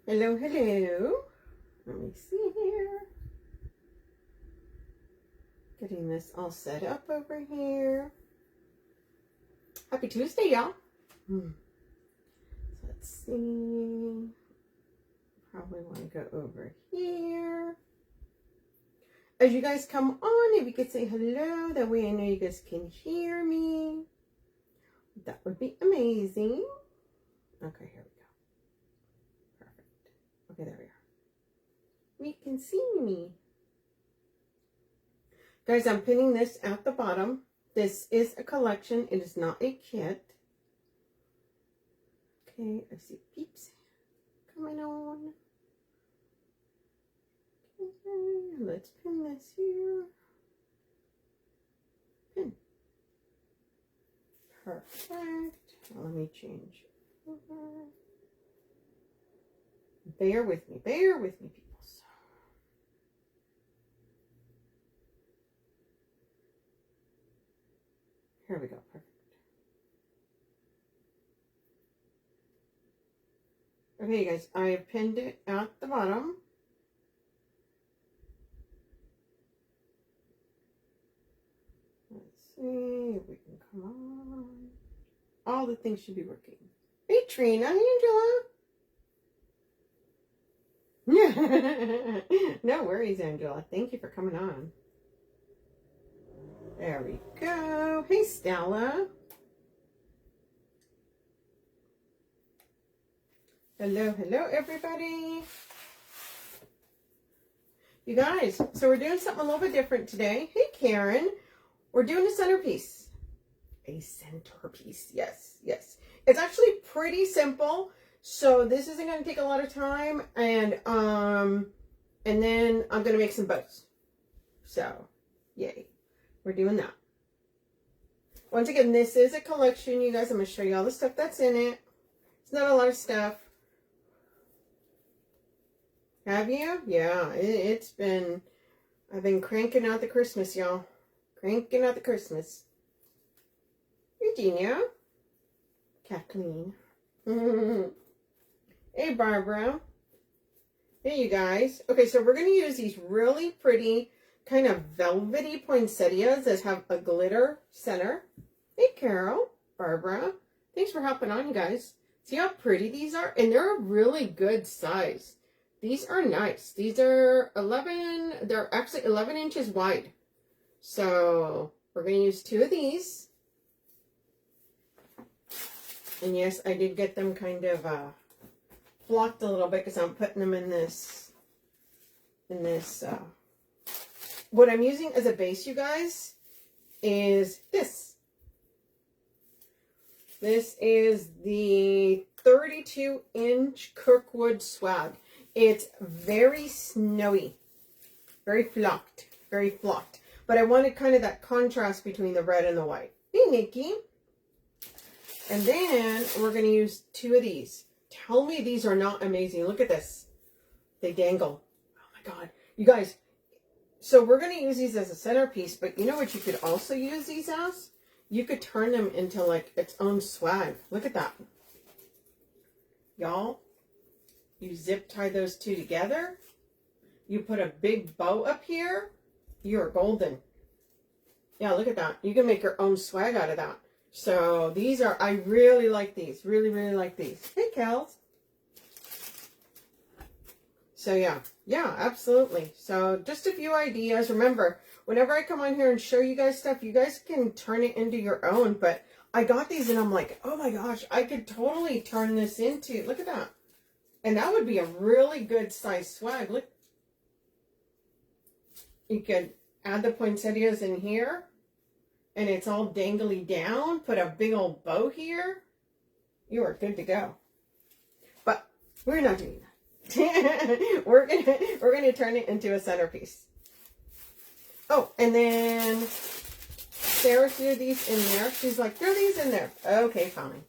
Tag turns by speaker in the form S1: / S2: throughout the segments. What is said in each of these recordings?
S1: Hello, hello. Let me see here. Getting this all set up over here. Happy Tuesday, y'all. So let's see. Probably want to go over here. As you guys come on, if you could say hello, that way I know you guys can hear me. That would be amazing. Okay, here we go. Perfect. Okay, there we are. We can see me. Guys, I'm pinning this at the bottom. This is a collection. It is not a kit. Okay, I see peeps coming on. Okay, let's pin this here. Pin. Perfect. Let me change over. Bear with me, people. Here we go, perfect. Okay, guys, I have pinned it at the bottom. Let's see if we can come on. All the things should be working. Hey, Trina, Angela. No worries, Angela. Thank you for coming on. There we go. Hey, Stella. Hello, hello, everybody. You guys, so we're doing something a little bit different today. Hey, Karen. We're doing a centerpiece. A centerpiece, yes, yes. It's actually pretty simple. So this isn't going to take a lot of time. And then I'm going to make some bows. So, yay. We're doing that. Once again, this is a collection, you guys. I'm going to show you all the stuff that's in it. It's not a lot of stuff. Have you? Yeah, I've been cranking out the Christmas, y'all. Cranking out the Christmas. Eugenia. Kathleen. Hey, Barbara. Hey, you guys. Okay, so we're going to use these really pretty kind of velvety poinsettias that have a glitter center. Hey, Carol, Barbara. Thanks for hopping on, you guys. See how pretty these are? And they're a really good size. These are nice. These are they're actually 11 inches wide. So we're going to use 2 of these. And yes, I did get them kind of flocked a little bit because I'm putting them in this what I'm using as a base, you guys, is this. This is the 32-inch Kirkwood swag. It's very snowy, very flocked, very flocked. But I wanted kind of that contrast between the red and the white. Hey, Nikki. And then we're going to use 2 of these. Tell me these are not amazing. Look at this. They dangle. Oh, my God. You guys, so we're going to use these as a centerpiece, but you know what you could also use these as? You could turn them into like its own swag. Look at that. Y'all, you zip tie those 2 together. You put a big bow up here. You're golden. Yeah, look at that. You can make your own swag out of that. So these are, I really like these. Really, really like these. Hey, Kels. So yeah, absolutely. So just a few ideas. Remember, whenever I come on here and show you guys stuff, you guys can turn it into your own. But I got these and I'm like, oh my gosh, I could totally turn this into, look at that. And that would be a really good size swag. Look. You could add the poinsettias in here. And it's all dangly down. Put a big old bow here. You are good to go. But we're not doing that. we're gonna turn it into a centerpiece. Oh, and then Sarah threw these in there. She's like, throw these in there. Okay, fine.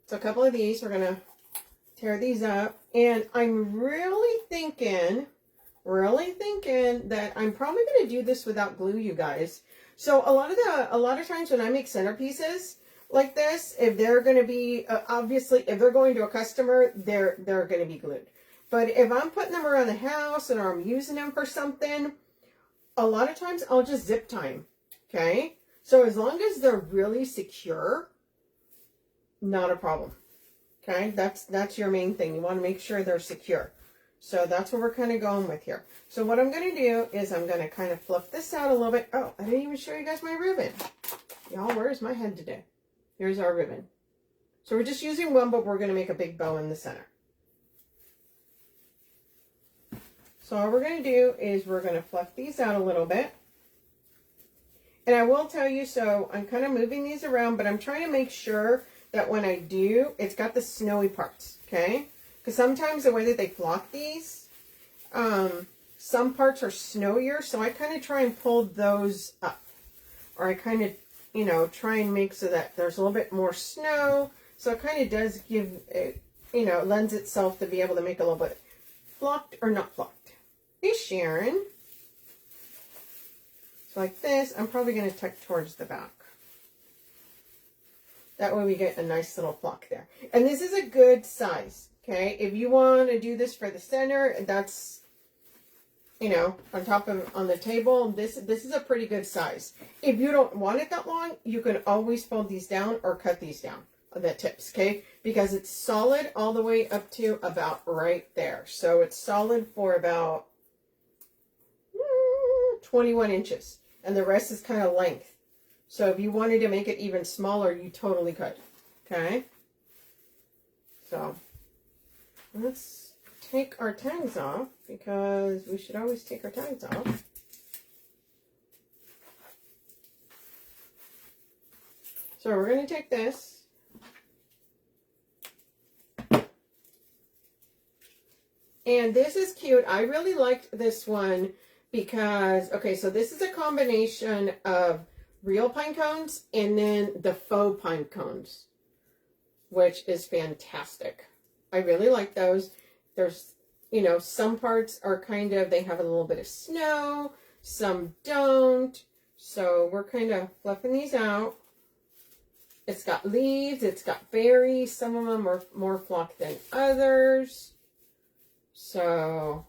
S1: So a couple of these, we're gonna tear these up. And I'm really thinking that I'm probably gonna do this without glue, you guys. So a lot of times when I make centerpieces, like this, if they're going to be, obviously, if they're going to a customer, they're going to be glued. But if I'm putting them around the house and I'm using them for something, a lot of times I'll just zip tie them, okay? So as long as they're really secure, not a problem, okay? That's your main thing. You want to make sure they're secure. So that's what we're kind of going with here. So what I'm going to do is I'm going to kind of fluff this out a little bit. Oh, I didn't even show you guys my ribbon. Y'all, where's my head today? Here's our ribbon. So we're just using one, but we're going to make a big bow in the center. So all we're going to do is we're going to fluff these out a little bit. And I will tell you, so I'm kind of moving these around, but I'm trying to make sure that when I do, it's got the snowy parts, okay? Because sometimes the way that they flock these, some parts are snowier, so I kind of try and pull those up. Or I kind of, you know, try and make so that there's a little bit more snow. So it kind of does give, it, you know, lends itself to be able to make a little bit flocked or not flocked. Hey, Sharon. So like this, I'm probably going to tuck towards the back. That way we get a nice little flock there. And this is a good size, okay? If you want to do this for the center, that's, you know, on top of, on the table, this is a pretty good size. If you don't want it that long, you can always fold these down or cut these down, the tips, okay? Because it's solid all the way up to about right there. So it's solid for about 21 inches. And the rest is kind of length. So if you wanted to make it even smaller, you totally could. Okay? So let's take our tags off, because we should always take our tags off. So we're going to take this. And this is cute. I really liked this one because, okay, so this is a combination of real pine cones and then the faux pine cones, which is fantastic. I really like those. There's, you know, some parts are kind of, they have a little bit of snow, some don't. So we're kind of fluffing these out. It's got leaves, it's got berries. Some of them are more flocked than others. So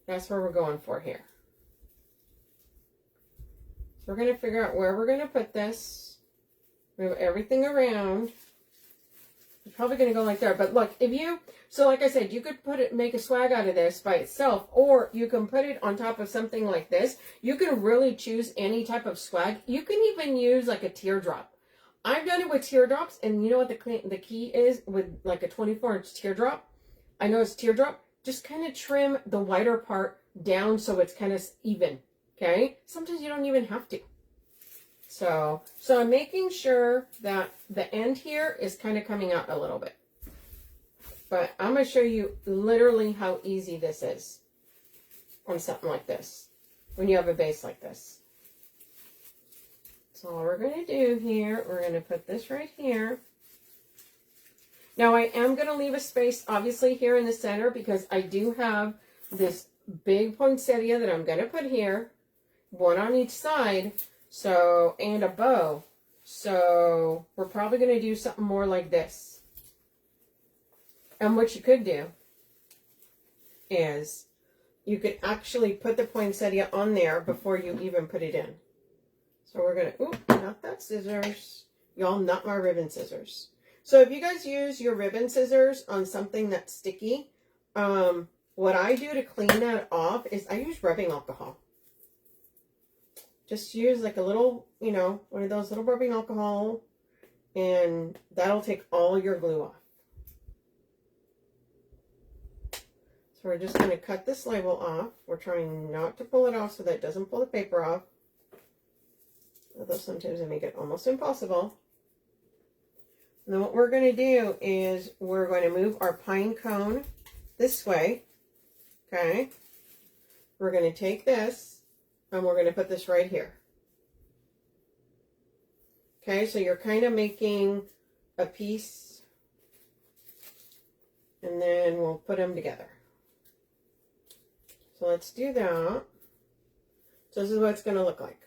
S1: that's where we're going for here. So we're going to figure out where we're going to put this. Move everything around. It's probably going to go like there. But look, if you, so like I said, you could put it, make a swag out of this by itself, or you can put it on top of something like this. You can really choose any type of swag. You can even use like a teardrop. I've done it with teardrops, and you know what the key is with like a 24-inch teardrop? I know it's teardrop. Just kind of trim the wider part down so it's kind of even, okay? Sometimes you don't even have to. So I'm making sure that the end here is kind of coming out a little bit. But I'm going to show you literally how easy this is on something like this, when you have a base like this. So all we're going to do here, we're going to put this right here. Now I am going to leave a space, obviously, here in the center, because I do have this big poinsettia that I'm going to put here, one on each side, so, and a bow. So we're probably going to do something more like this. And what you could do is you could actually put the poinsettia on there before you even put it in. So we're going to, oop, not that scissors. Y'all, not my ribbon scissors. So if you guys use your ribbon scissors on something that's sticky, what I do to clean that off is I use rubbing alcohol. Just use like a little, you know, one of those little rubbing alcohol, and that'll take all your glue off. So we're just going to cut this label off. We're trying not to pull it off so that it doesn't pull the paper off. Although sometimes I make it almost impossible. And then what we're going to do is we're going to move our pine cone this way, okay? We're going to take this and we're going to put this right here. Okay, so you're kind of making a piece, and then we'll put them together. So let's do that. So this is what it's going to look like.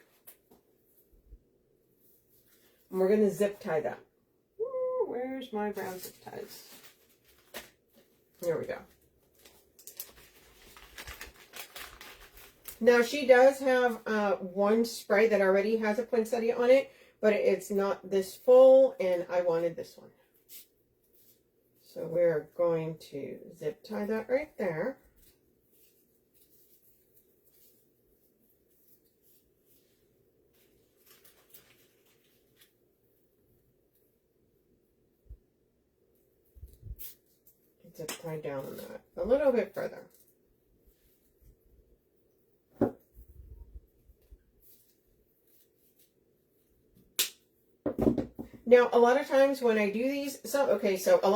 S1: And we're going to zip tie that. Ooh, where's my brown zip ties? There we go. Now she does have one spray that already has a poinsettia on it, but it's not this full, and I wanted this one. So we're going to zip tie that right there. Zip tie down on that a little bit further. Now, a lot of times when I do these, so a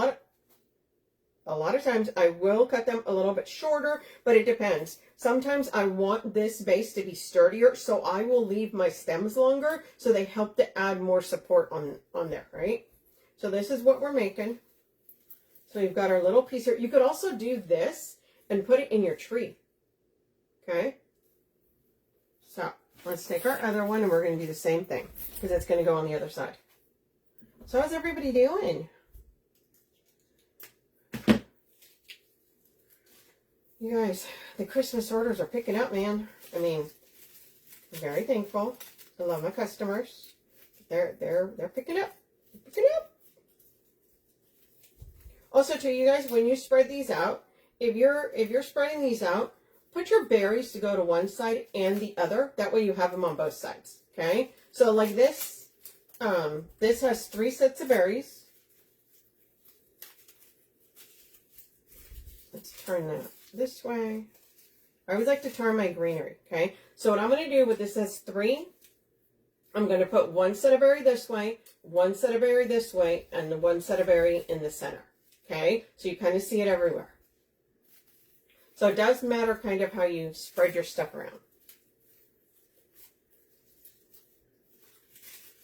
S1: lot of times I will cut them a little bit shorter, but it depends. Sometimes I want this base to be sturdier, so I will leave my stems longer so they help to add more support on there, right? So this is what we're making. So we've got our little piece here. You could also do this and put it in your tree. Okay? So let's take our other one and we're going to do the same thing because it's going to go on the other side. So how's everybody doing? You guys, the Christmas orders are picking up, man. I mean, I'm very thankful. I love my customers. They're picking up. They're picking up. Also, too, you guys, when you spread these out, if you're spreading these out, put your berries to go to one side and the other. That way you have them on both sides. Okay? So like this, this has 3 sets of berries. Let's turn that this way. I always like to turn my greenery. Okay? So what I'm going to do with this has 3. I'm going to put 1 set of berry this way, 1 set of berry this way, and the 1 set of berry in the center. Okay, so you kind of see it everywhere. So it does matter kind of how you spread your stuff around.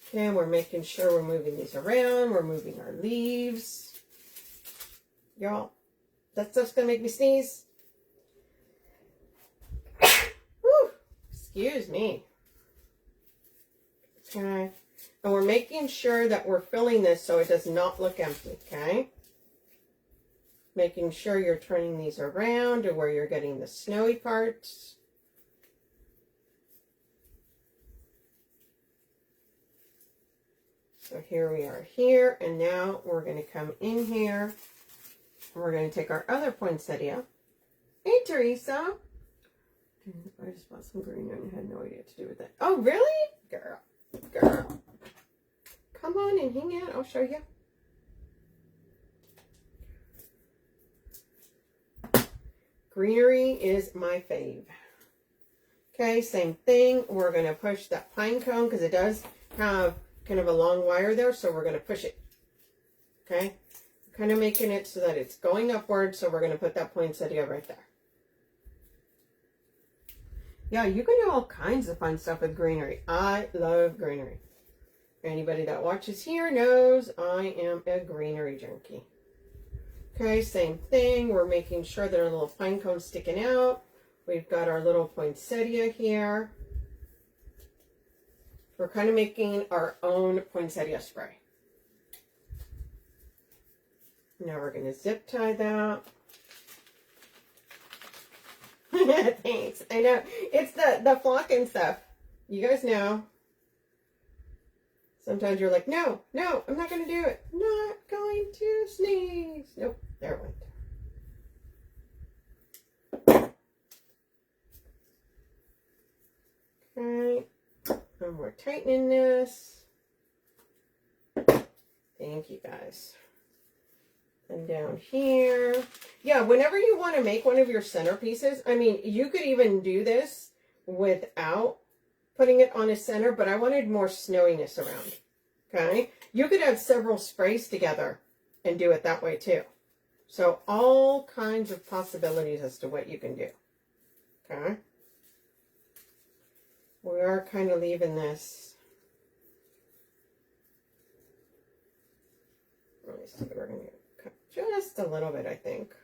S1: Okay, we're making sure we're moving these around. We're moving our leaves. Y'all, that stuff's going to make me sneeze. Whew, excuse me. Okay, and we're making sure that we're filling this so it does not look empty, okay? Making sure you're turning these around to where you're getting the snowy parts. So here we are here, and now we're going to come in here, and we're going to take our other poinsettia. Hey, Teresa. I just bought some green and had no idea what to do with it. Oh, really? Girl. Girl. Come on and hang out. I'll show you. Greenery is my fave. Okay, same thing. We're going to push that pine cone because it does have kind of a long wire there, so we're going to push it. Okay, kind of making it so that it's going upward, so we're going to put that poinsettia right there. Yeah, you can do all kinds of fun stuff with greenery. I love greenery. Anybody that watches here knows I am a greenery junkie. Okay, same thing. We're making sure that our little pine cone's sticking out. We've got our little poinsettia here. We're kind of making our own poinsettia spray. Now we're going to zip tie that. Thanks. I know. It's the flocking stuff. You guys know. Sometimes you're like, no, I'm not going to do it. Not going to sneeze. Nope. There it went. Okay. And we're tightening this. Thank you, guys. And down here. Yeah, whenever you want to make one of your centerpieces, I mean, you could even do this without putting it on a center, but I wanted more snowiness around. Okay? You could have several sprays together and do it that way too. So all kinds of possibilities as to what you can do. Okay? We are kind of leaving this. Let me see. We're going to cut just a little bit, I think.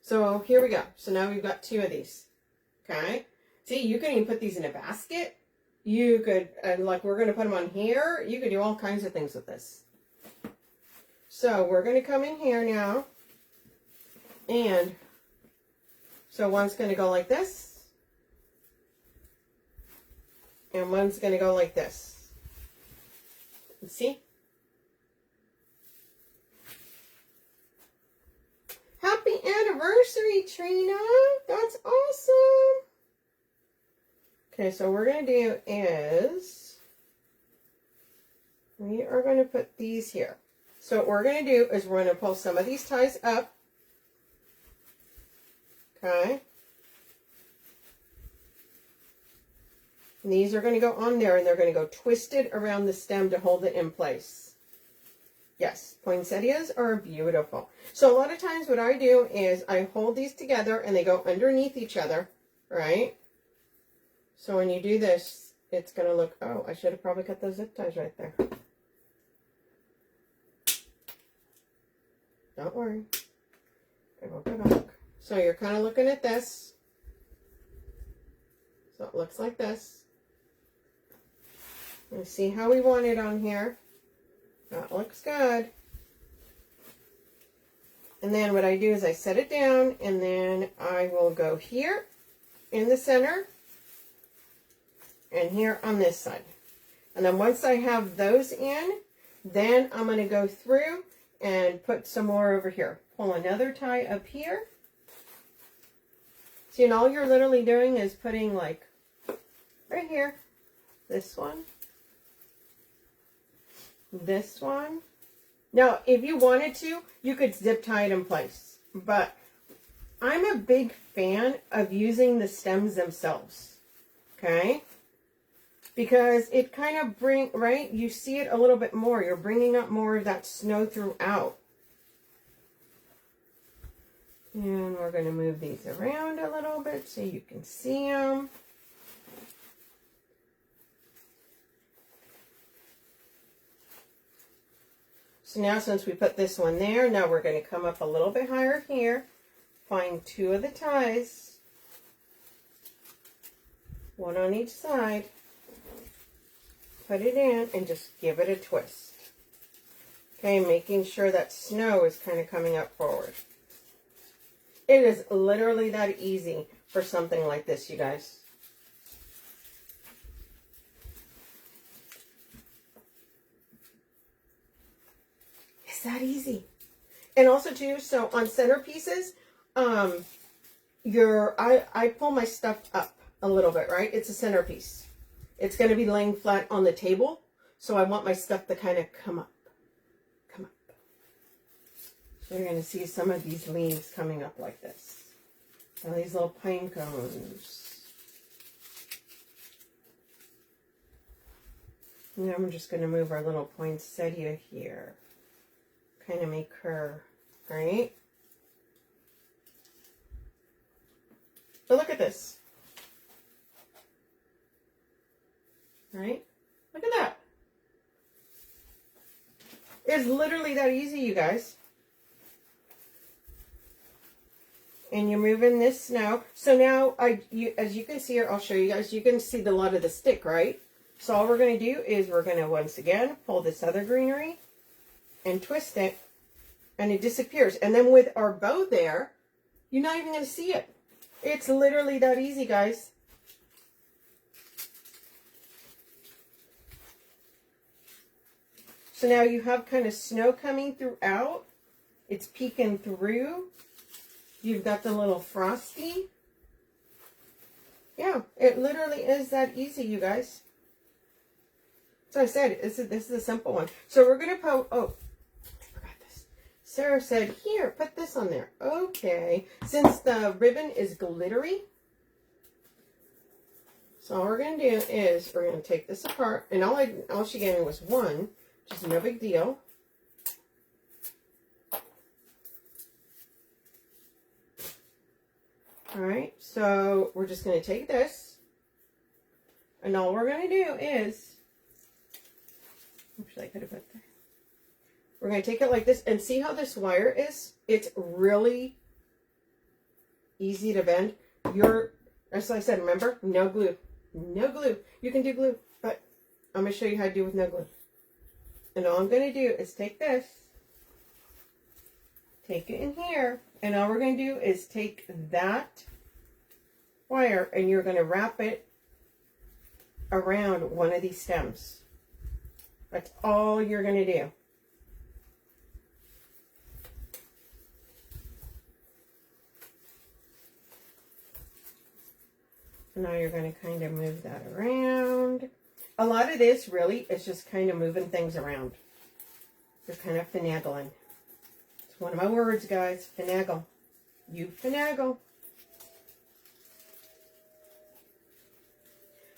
S1: So here we go. So now we've got 2 of these. Okay? See, you can even put these in a basket. You could, and like we're going to put them on here. You could do all kinds of things with this. So we're going to come in here now. And so one's going to go like this. And one's going to go like this. See? Happy anniversary, Trina. That's awesome. Okay, so what we're going to do is we are going to put these here. So what we're going to do is we're going to pull some of these ties up. Okay. And these are going to go on there, and they're going to go twisted around the stem to hold it in place. Yes, poinsettias are beautiful. So a lot of times what I do is I hold these together and they go underneath each other, right? So when you do this, it's going to look, oh, I should have probably cut those zip ties right there. Don't worry. I will go back. So you're kind of looking at this. So it looks like this. Let's see how we want it on here. That looks good. And then what I do is I set it down, and then I will go here in the center and here on this side. And then once I have those in, then I'm going to go through and put some more over here. Pull another tie up here. See, and all you're literally doing is putting like right here, this one, this one. Now, if you wanted to, you could zip tie it in place. But I'm a big fan of using the stems themselves. Okay? Because it kind of right? You see it a little bit more. You're bringing up more of that snow throughout. And we're going to move these around a little bit so you can see them. So now since we put this one there, now we're going to come up a little bit higher here, find two of the ties, one on each side, put it in, and just give it a twist. Okay, making sure that snow is kind of coming up forward. It is literally that easy for something like this, you guys. It's that easy. And also too, so on centerpieces, I pull my stuff up a little bit, right? It's a centerpiece. It's going to be laying flat on the table, so I want my stuff to kind of come up. Come up. So you're going to see some of these leaves coming up like this. Some of these little pine cones. And then I'm just going to move our little poinsettia here. Kind of make her, right? But look at this. Right? Look at that. It's literally that easy, you guys. And you're moving this snow. So now, as you can see here, I'll show you guys, you can see the lot of the stick, right? So all we're going to do is we're going to, once again, pull this other greenery and twist it, and it disappears. And then with our bow there, you're not even going to see it. It's literally that easy, guys. So now you have kind of snow coming throughout. It's peeking through. You've got the little frosty. Yeah, it literally is that easy, you guys. So I said, this is a simple one. So we're going to put, oh, I forgot this. Sarah said, here, put this on there. Okay. Since the ribbon is glittery, so all we're going to do is we're going to take this apart. And all she gave me was one, which is no big deal. All right, so we're just going to take this, and all we're going to do is, actually I could have put there. We're going to take it like this, and see how this wire is? It's really easy to bend. As I said, remember, no glue. No glue. You can do glue, but I'm going to show you how to do with no glue. And all I'm going to do is take this, take it in here, and all we're going to do is take that wire and you're going to wrap it around one of these stems. That's all you're going to do. Now you're going to kind of move that around. A lot of this really is just kind of moving things around. You're kind of finagling. It's one of my words, guys. Finagle. You finagle.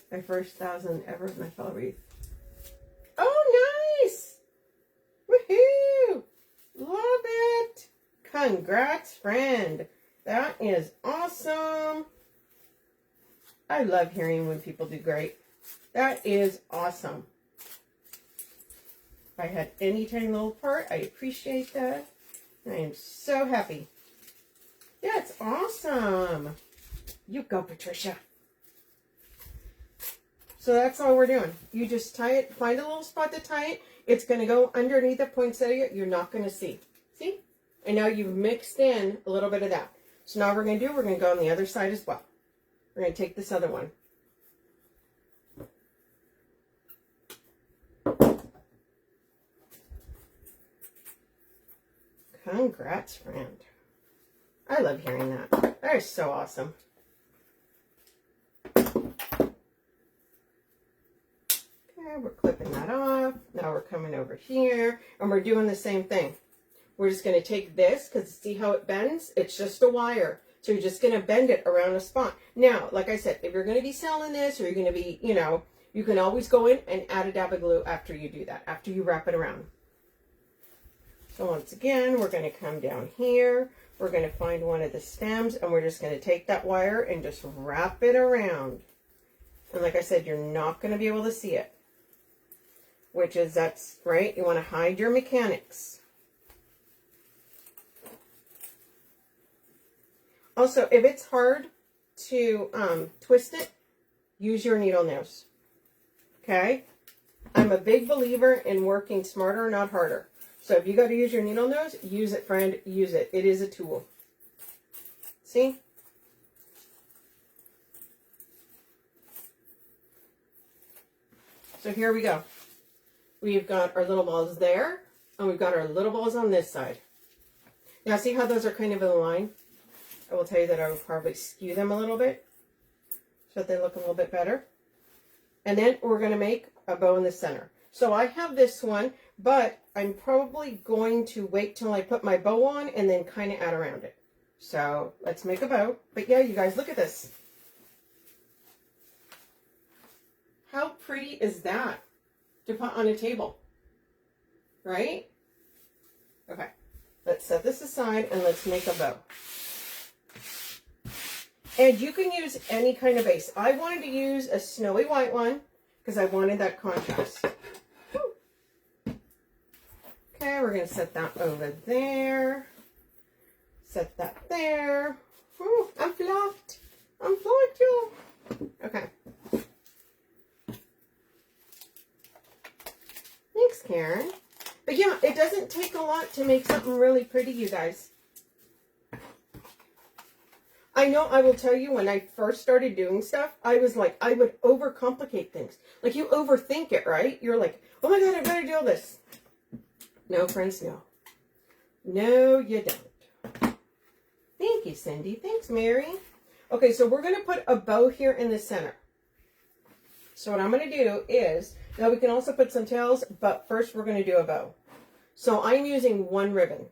S1: My first 1,000 ever of my fellow wreath. Oh, nice! Woohoo! Love it! Congrats, friend. That is awesome. I love hearing when people do great. That is awesome. If I had any tiny little part, I appreciate that. I am so happy. That's awesome. You go, Patricia. So that's all we're doing. You just tie it, find a little spot to tie it. It's going to go underneath the poinsettia. You're not going to see. See? And now you've mixed in a little bit of that. So now we're going to do, we're going to go on the other side as well. We're going to take this other one. Congrats, friend. I love hearing that. That is so awesome. Okay, we're clipping that off. Now we're coming over here and we're doing the same thing. We're just going to take this, because see how it bends? It's just a wire. So you're just going to bend it around a spot. Now, like I said, if you're going to be selling this or you're going to be, you know, you can always go in and add a dab of glue after you do that, after you wrap it around. So once again, we're going to come down here. We're going to find one of the stems and we're just going to take that wire and just wrap it around. And like I said, you're not going to be able to see it. Which is, that's right, you want to hide your mechanics. Also, if it's hard to twist it, use your needle nose. Okay? I'm a big believer in working smarter, not harder. So if you got to use your needle nose, use it, friend. Use it. It is a tool. See? So here we go. We've got our little balls there, and we've got our little balls on this side. Now, see how those are kind of in a line? I will tell you that I will probably skew them a little bit so that they look a little bit better. And then we're going to make a bow in the center. So I have this one, but I'm probably going to wait till I put my bow on and then kind of add around it. So let's make a bow. But yeah, you guys, look at this. How pretty is that to put on a table? Right? Okay. Let's set this aside and let's make a bow. And you can use any kind of base. I wanted to use a snowy white one because I wanted that contrast. Okay, we're going to set that over there. Set that there. Ooh, I'm flopped. I'm flopped, y'all. Okay. Thanks, Karen. But yeah, it doesn't take a lot to make something really pretty, you guys. I know, I will tell you, when I first started doing stuff, I was like, I would overcomplicate things. Like, you overthink it, right? You're like, oh my God, I've got to do all this. No, friends, no. No, you don't. Thank you, Cindy. Thanks, Mary. Okay, so we're going to put a bow here in the center. So what I'm going to do is, now we can also put some tails, but first we're going to do a bow. So I'm using one ribbon.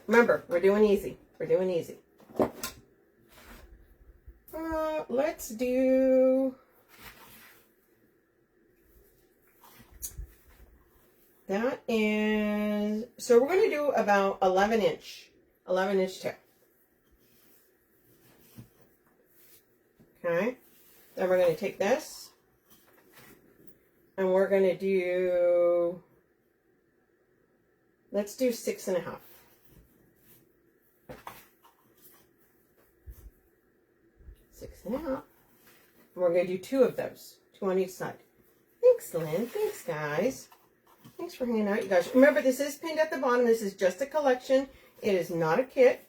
S1: Remember, we're doing easy. We're doing easy. Let's do that. And so we're going to do about 11 inch tail. Okay. Then we're going to take this and we're going to do, let's do 6.5. Six and a half. And we're going to do 2 of those, 2 on each side. Thanks, Lynn. Thanks, guys. Thanks for hanging out, you guys. Remember, this is pinned at the bottom. This is just a collection. It is not a kit.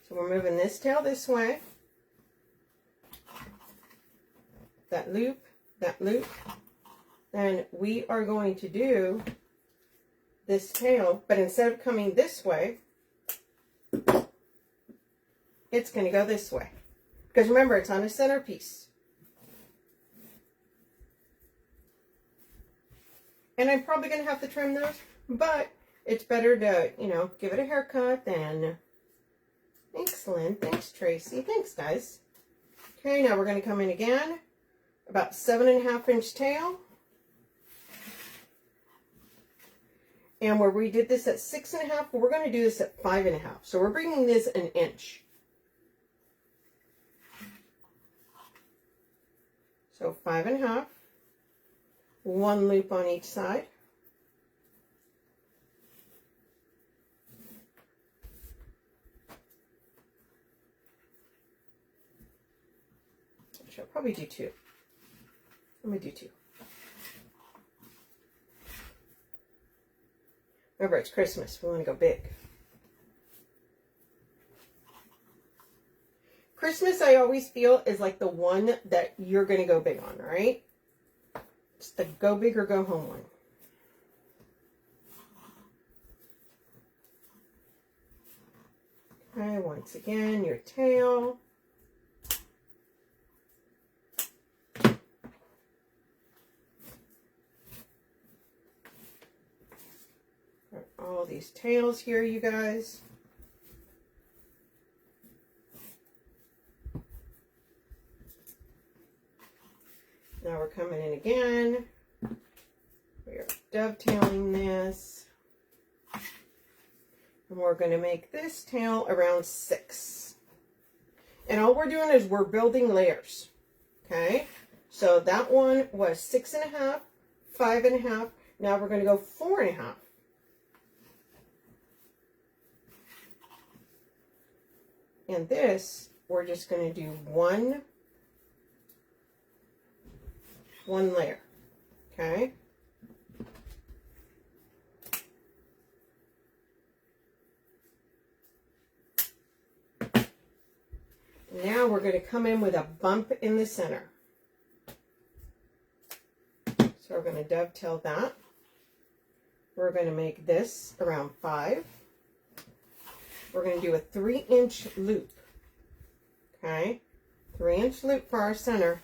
S1: So we're moving this tail this way. That loop, that loop. Then we are going to do this tail, but instead of coming this way, it's going to go this way. Because remember, it's on a centerpiece. And I'm probably going to have to trim those, but it's better to, you know, give it a haircut than... Thanks, Lynn. Thanks, Tracy. Thanks, guys. Okay, now we're going to come in again. About 7.5-inch tail. And where we did this at 6.5, we're going to do this at 5.5. So we're bringing this an inch. So 5.5. 1 loop on each side. I'll probably do 2. I'm going to do 2. Remember, it's Christmas. We want to go big. Christmas, I always feel, is like the one that you're going to go big on, right? It's the go big or go home one. Okay, once again, your tail. All these tails here, you guys. Now we're coming in again. We are dovetailing this. And we're going to make this tail around 6. And all we're doing is we're building layers. Okay? So that one was 6.5, 5.5. Now we're going to go 4.5. And this, we're just going to do one layer, okay? Now we're going to come in with a bump in the center. So we're going to dovetail that. We're going to make this around 5. We're going to do a 3-inch loop, okay? 3-inch loop for our center.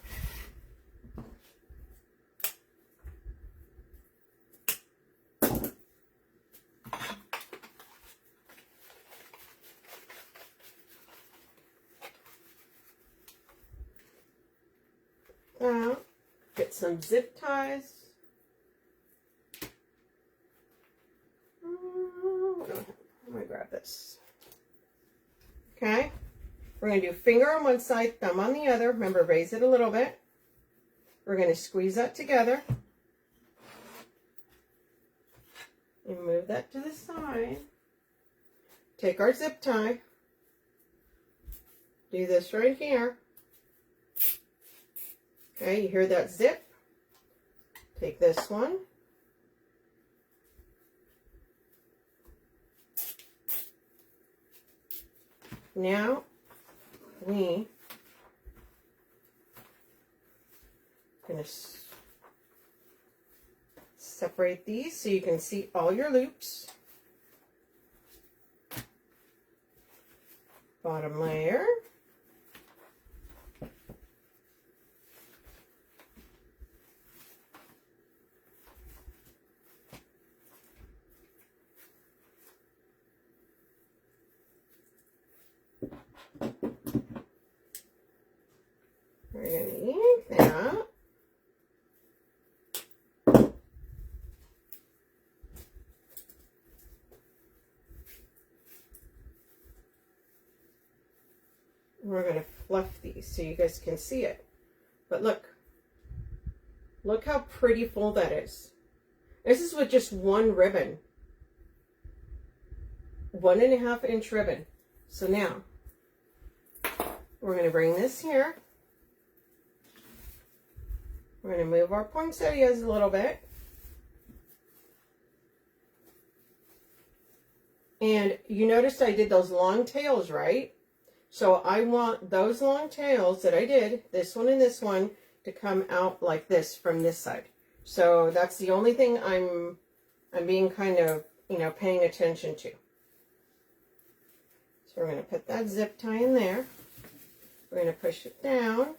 S1: Get some zip ties. Let me grab this. Okay, we're going to do finger on one side, thumb on the other. Remember, raise it a little bit. We're going to squeeze that together. And move that to the side. Take our zip tie. Do this right here. Okay, you hear that zip? Take this one. Now we are going to separate these so you can see all your loops. Bottom layer. We're going to yank that. We're going to fluff these so you guys can see it. But look how pretty full that is. This is with just one ribbon. 1.5 inch ribbon. So now we're going to bring this here. We're going to move our poinsettias a little bit. And you noticed I did those long tails, right? So I want those long tails that I did, this one and this one, to come out like this from this side. So that's the only thing I'm being kind of, you know, paying attention to. So we're going to put that zip tie in there. We're going to push it down.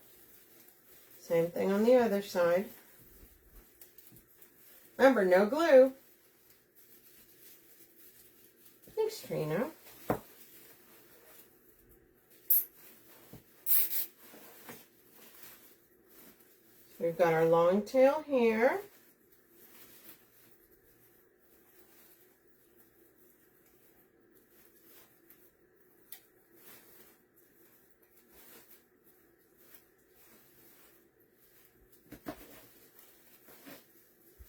S1: Same thing on the other side. Remember, no glue. Thanks, Trina. So we've got our long tail here.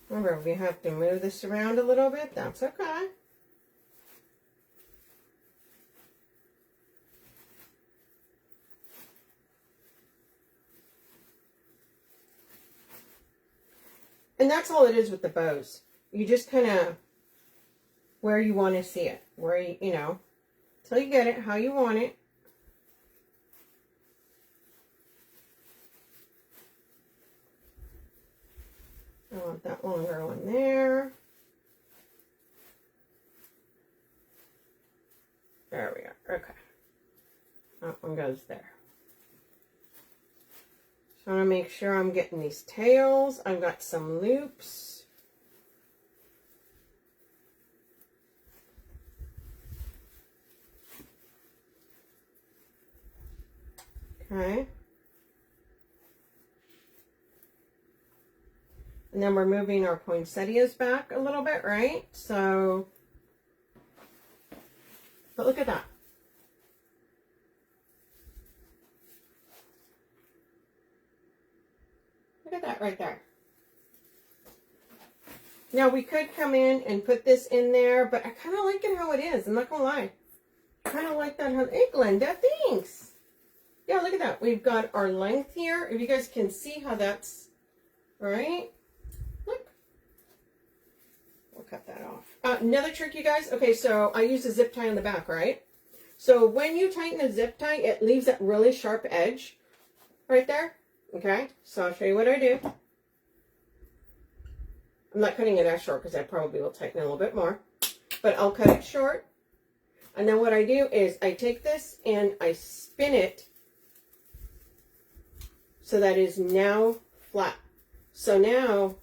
S1: Remember, we have to move this around a little bit. That's okay. And that's all it is with the bows. You just kind of, where you want to see it. Where you know, till you get it how you want it. I want that longer one there. There we are. Okay. That one goes there. So I want to make sure I'm getting these tails. I've got some loops. Okay. And then we're moving our poinsettias back a little bit, right? So, but look at that. Look at that right there. Now we could come in and put this in there, but I kind of like it how it is. I'm not going to lie. I kind of like that. Hey, Glenda, thanks. Yeah, look at that. We've got our length here. If you guys can see how that's, right? Look. We'll cut that off. Another trick, you guys. Okay, so I use a zip tie on the back, right? So when you tighten the zip tie, it leaves that really sharp edge right there. Okay, so I'll show you what I do. I'm not cutting it as short because I probably will tighten it a little bit more. But I'll cut it short. And then what I do is I take this and I spin it so that is now flat. So now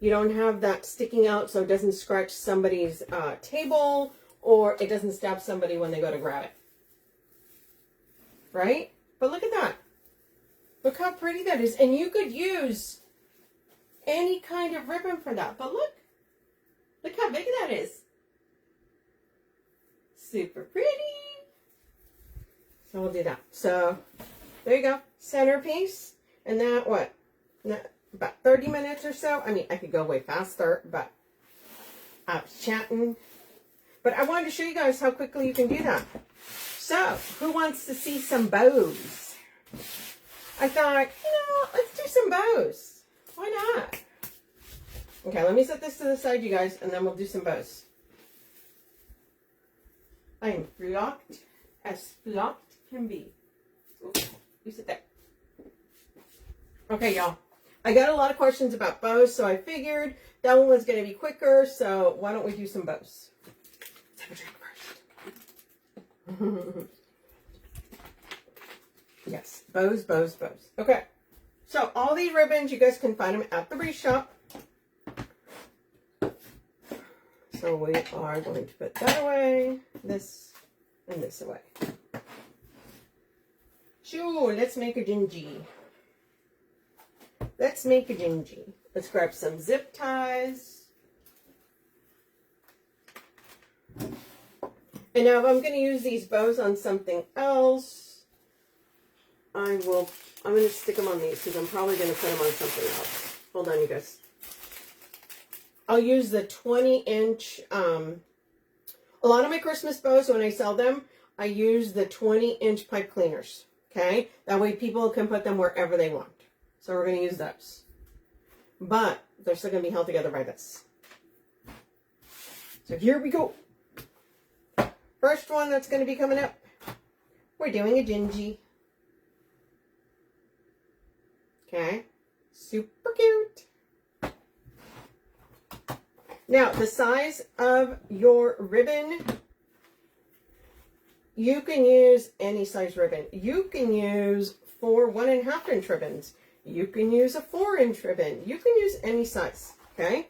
S1: you don't have that sticking out so it doesn't scratch somebody's table or it doesn't stab somebody when they go to grab it. Right? But look at that. Look how pretty that is. And you could use any kind of ribbon for that. But look. Look how big that is. Super pretty. So we'll do that. So there you go. Centerpiece. And that, what? About 30 minutes or so. I mean, I could go way faster, but I was chatting. But I wanted to show you guys how quickly you can do that. So, who wants to see some bows? I thought, let's do some bows. Why not? Okay, let me set this to the side, you guys, and then we'll do some bows. I am flocked as flocked can be. Oops, you sit there. Okay, y'all. I got a lot of questions about bows, so I figured that one was going to be quicker, so why don't we do some bows? Let's have a drink first. Yes, bows, bows, bows. Okay, so all these ribbons, you guys can find them at the Wreath shop. So we are going to put that away, this, and this away. Sure, let's make a gingy. Let's make a gingy. Let's grab some zip ties. And now if I'm going to use these bows on something else, I'm going to stick them on these because I'm probably going to put them on something else. Hold on, you guys. I'll use the 20-inch A lot of my Christmas bows, when I sell them, I use the 20-inch pipe cleaners. Okay? That way people can put them wherever they want. So we're going to use those. But they're still going to be held together by this. So here we go. First one that's going to be coming up. We're doing a gingy. Okay? Super cute. Now, the size of your ribbon, you can use any size ribbon. You can use 4 1.5-inch ribbons. You can use a 4-inch ribbon. You can use any size, okay?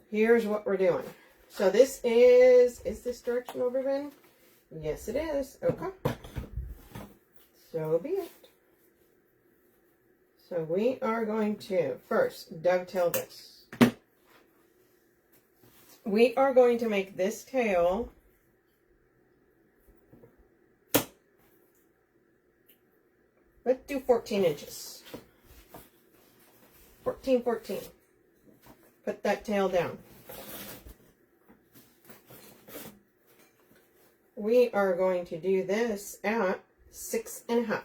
S1: Here's what we're doing. So this is this directional ribbon? Yes, it is. Okay. So be it. So we are going to first dovetail this. We are going to make this tail let's do 14 inches. 14. Put that tail down. We are going to do this at 6.5.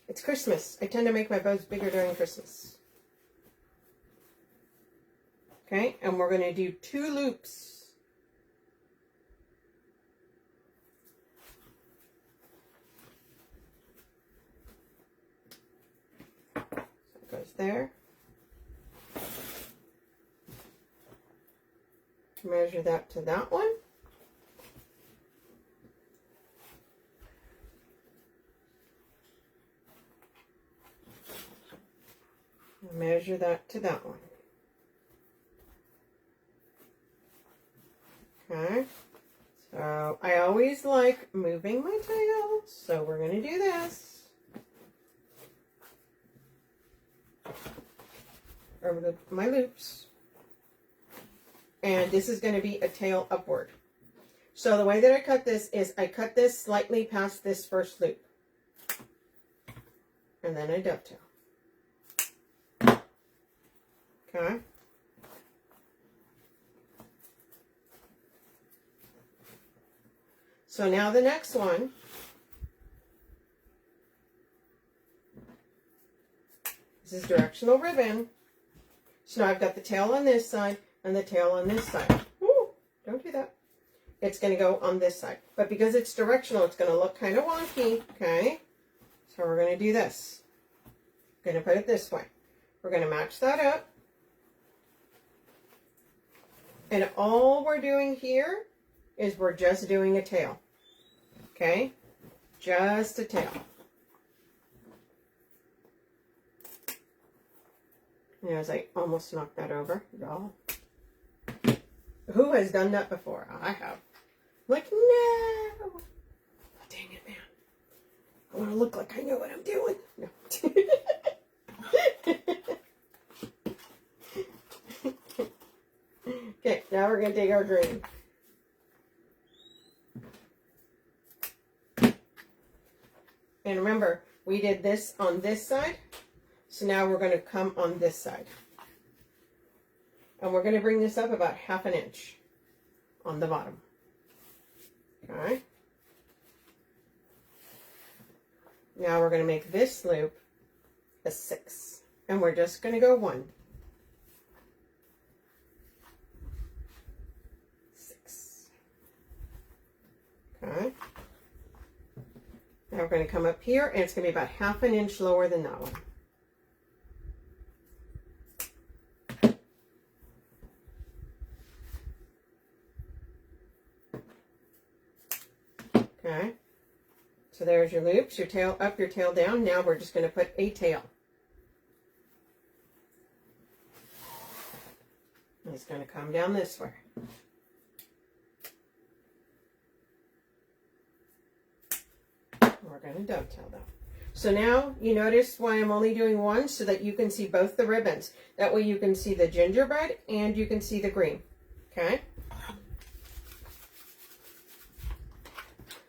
S1: It's Christmas. I tend to make my bows bigger during Christmas. Okay, and we're going to do 2 loops. So it goes there. Measure that to that one. Measure that to that one. Okay, so I always like moving my tail, so we're going to do this. Over my loops. And this is going to be a tail upward. So the way that I cut this is I cut this slightly past this first loop. And then I dovetail. Okay. So now the next one, this is directional ribbon. So now I've got the tail on this side and the tail on this side. Ooh, don't do that. It's going to go on this side. But because it's directional, it's going to look kind of wonky. Okay. So we're going to do this. We're going to put it this way. We're going to match that up. And all we're doing here is we're just doing a tail. Okay? Just a tail. As I almost knocked that over, y'all. Who has done that before? I have. Like, no! Oh, dang it, man. I want to look like I know what I'm doing. No. Okay, now we're going to take our green. And remember, we did this on this side. So now we're going to come on this side. And we're going to bring this up about 1/2 inch on the bottom. Okay. Now we're going to make this loop a 6. And we're just going to go 1. 6. Okay. Now we're going to come up here, and it's going to be about 1/2 inch lower than that one. Okay, so there's your loops, your tail up, your tail down. Now we're just going to put a tail. And it's going to come down this way. We're going to dovetail them. So now you notice why I'm only doing one, so that you can see both the ribbons. That way you can see the gingerbread and you can see the green. Okay?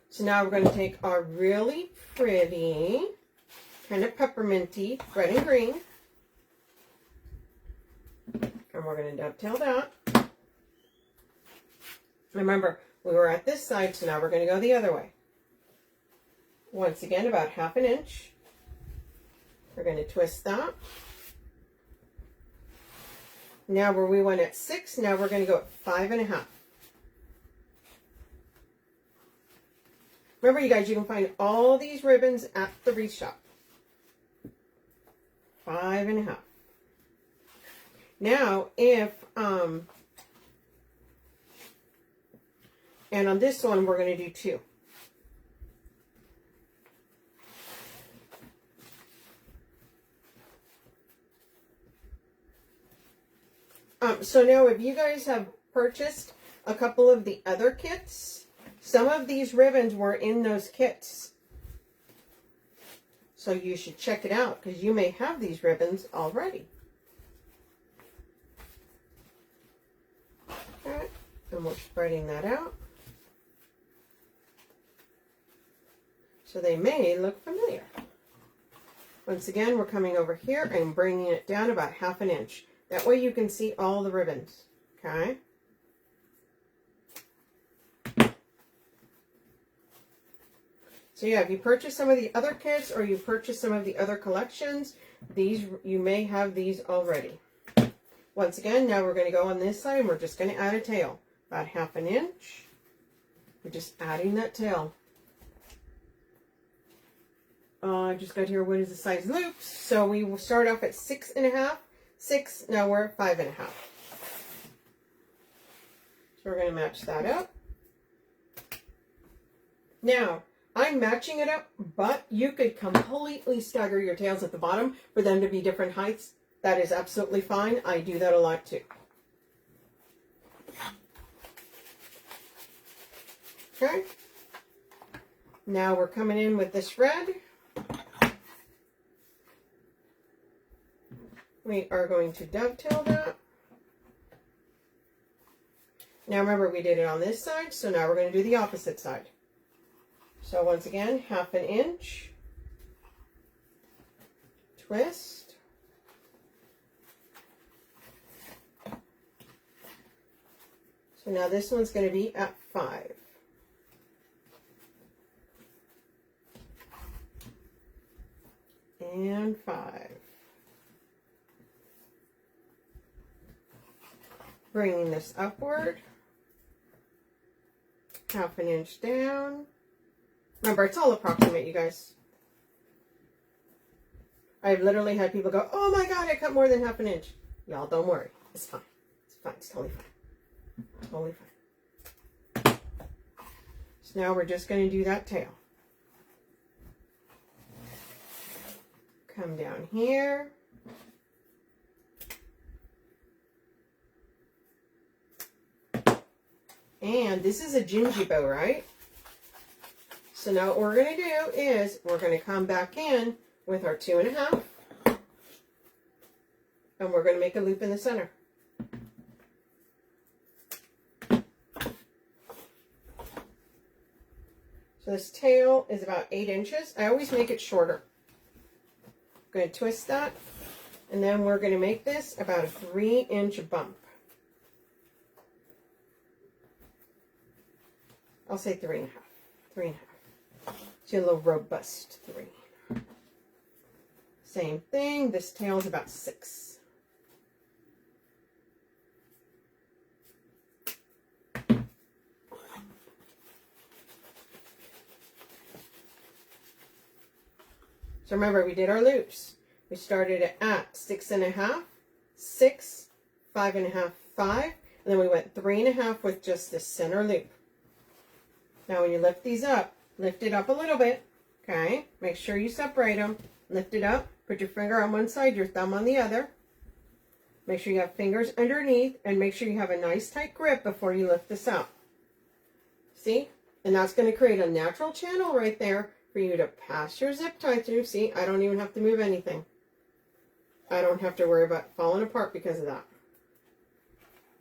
S1: So now we're going to take our really pretty, kind of pepperminty red and green. And we're going going to dovetail that. Remember, we were at this side, so now we're going to go the other way. Once again, about 1/2 inch. We're going to twist that. Now where we went at 6, now we're going to go at 5.5. Remember, you guys, you can find all these ribbons at the Wreath shop. 5.5. Now, if, and on this one, we're going to do 2. So now if you guys have purchased a couple of the other kits, some of these ribbons were in those kits. So you should check it out because you may have these ribbons already. Okay, and we're spreading that out. So they may look familiar. Once again, we're coming over here and bringing it down about 1/2 inch. That way you can see all the ribbons, okay? So yeah, if you purchase some of the other kits or you purchase some of the other collections, these, you may have these already. Once again, now we're going to go on this side and we're just going to add a tail. About 1/2 inch. We're just adding that tail. I just got here, what is the size loops? So we will start off at 6.5. 6, now we're at 5.5. So we're going to match that up. Now, I'm matching it up, but you could completely stagger your tails at the bottom for them to be different heights. That is absolutely fine. I do that a lot too. Okay. Now we're coming in with this red. We are going to dovetail that. Now remember, we did it on this side, so now we're going to do the opposite side. So once again, 1/2 inch. Twist. So now this one's going to be at 5. And 5. Bringing this upward, 1/2 inch down. Remember, it's all approximate, you guys. I've literally had people go, oh my God, I cut more than 1/2 inch. Y'all, don't worry. It's fine. It's fine. It's totally fine. Totally fine. So now we're just going to do that tail. Come down here. And this is a gingy bow, right? So now what we're going to do is we're going to come back in with our 2.5. And we're going to make a loop in the center. So this tail is about 8 inches. I always make it shorter. I'm going to twist that. And then we're going to make this about a 3-inch bump. I'll say 3.5. 3.5. It's a little robust 3. Same thing. This tail is about 6. So remember, we did our loops. We started at 6.5, 6, 5.5, 5, and then we went 3.5 with just the center loop. Now when you lift these up, lift it up a little bit, okay? Make sure you separate them. Lift it up, put your finger on one side, your thumb on the other. Make sure you have fingers underneath, and make sure you have a nice tight grip before you lift this up. See? And that's going to create a natural channel right there for you to pass your zip tie through. See, I don't even have to move anything. I don't have to worry about falling apart because of that.